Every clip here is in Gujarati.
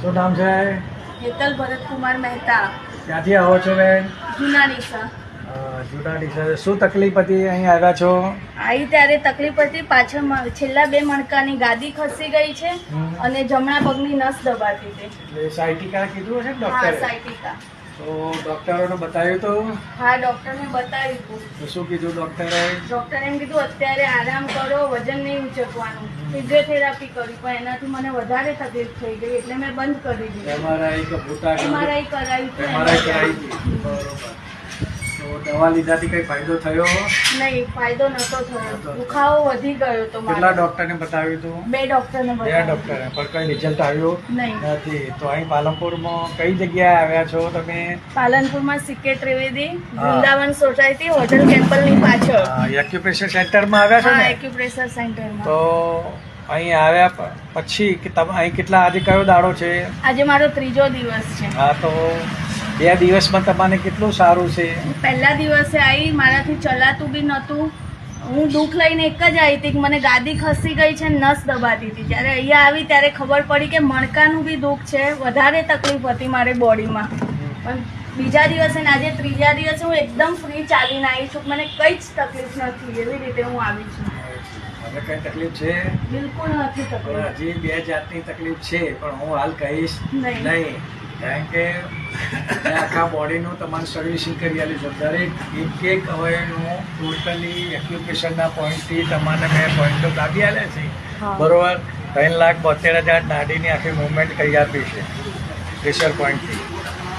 શું નામ છે? હેતલ ભરતકુમાર મહેતા, ક્યાંથી આવો છો બેન? જૂના ડીસા. જૂના ડીસા. શું તકલીફ હતી અહીં આવ્યા છો? આવી ત્યારે તકલીફ હતી, પાછળ છેલ્લા 2 મણકાની ગાદી ખસી ગઈ છે અને જમણા પગની નસ દબાતી હતી. એટલે સાયટિકા કીધું હશે ને હા, ડૉક્ટરે? સાયટિકા. તો ડૉક્ટરોને બતાવ્યું તો? હા, ડૉક્ટરને બતાવ્યું હતું. તો શું કીધું ડૉક્ટરે? ડૉક્ટરે એમ કીધું અત્યારે આરામ કરો, વજન નહીં ઉચકવાનું. ફિઝિયોથેરાપી કરી પણ એનાથી મને વધારે તકલીફ થઈ ગઈ એટલે મેં બંધ કરી દીધું. MRI કે ભૂતા કે MRI કરાવી હતું. MRI કરાવી હતી. બરોબર. તો દવા લીધાથી કઈ ફાયદો થયો? નહીં, ફાયદો નતો થયો. દુખાવો વધી ગયો તો કેટલા ડૉક્ટરને બતાવ્યું હતું? 2 ડૉક્ટરને 2 બતાવ્યું. ડૉક્ટરે. પણ કઈ રિઝલ્ટ આવ્યું નહીં. નથી. તો અહીં પાલનપુરમાં કઈ જગ્યાએ આવ્યા છો તમે? પાલનપુરમાં સિક્કે ત્રિવેદી, વૃંદાવન સોસાયટી, હોટલ કેમ્પલની પાછળ. એક્યુપ્રેશર સેન્ટરમાં આવ્યા છો હા, ને? એક્યુપ્રેશર સેન્ટરમાં. તો અહીં આવ્યા પછી કે તમે અહીં કેટલા, આજે કયો દાડો છે? આજે મારો 3જો દિવસ છે. હા, તો 2 દિવસમાં તમને કેટલું સારું છે? પહેલા દિવસે આવી, મારાથી ચલાતું બી નહોતું. હું દુઃખ લઈને એક જ આવી હતી કે મને ગાદી ખસી ગઈ છે, નસ દબાતી હતી. જ્યારે અહીંયા આવી ત્યારે ખબર પડી કે મણકાનું બી દુઃખ છે, વધારે તકલીફ હતી મારી બોડીમાં. પણ બીજા દિવસે ને આજે 3જા દિવસે હું એકદમ ફ્રી ચાલીને આવી છું. મને કંઈ જ તકલીફ નથી, એવી રીતે હું આવી છું. હવે કઈ તકલીફ છે? બિલકુલ નથી તકલીફ. પણ હજી 2 જાતની તકલીફ છે, પણ હું હાલ કહીશ નહીં. નહીં. કારણ કે મેં આખા બોડીનું તમારું સર્વિસિંગ કરી આપ્યું છે. દરેક એક અવયવનું ટોટલી એક્યુપ્રેશરના પોઈન્ટથી તમને મેં પોઈન્ટો કાઢી આપ્યા છે. હા. બરોબર. 3,72,000 નાડીની આખી મૂવમેન્ટ કરી આપી છે પ્રેશર પોઈન્ટથી.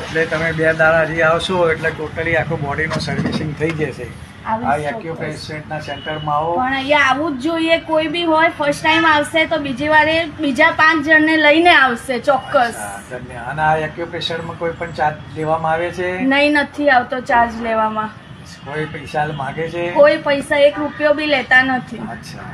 એટલે તમે 2 દાડા હજી આવશો એટલે ટોટલી આખું બોડીનું સર્વિસિંગ થઈ જશે. આ એક્યુપ્રેશરના સેન્ટરમાં આવો. પણ અહીંયા આવવું જ જોઈએ. કોઈ બી હોય, ફર્સ્ટ ટાઈમ આવશે તો બીજી વારે બીજા 5 જણને લઈને આવશે ચોક્કસ. ધન્યવાદ. અને આ એક્યુપ્રેશરમાં કોઈ પણ ચાર્જ લેવામાં આવે છે? નહીં, નથી આવતો ચાર્જ લેવામાં. કોઈ પૈસા માગે છે? કોઈ પૈસા 1 રૂપિયો બી લેતા નથી. અચ્છા.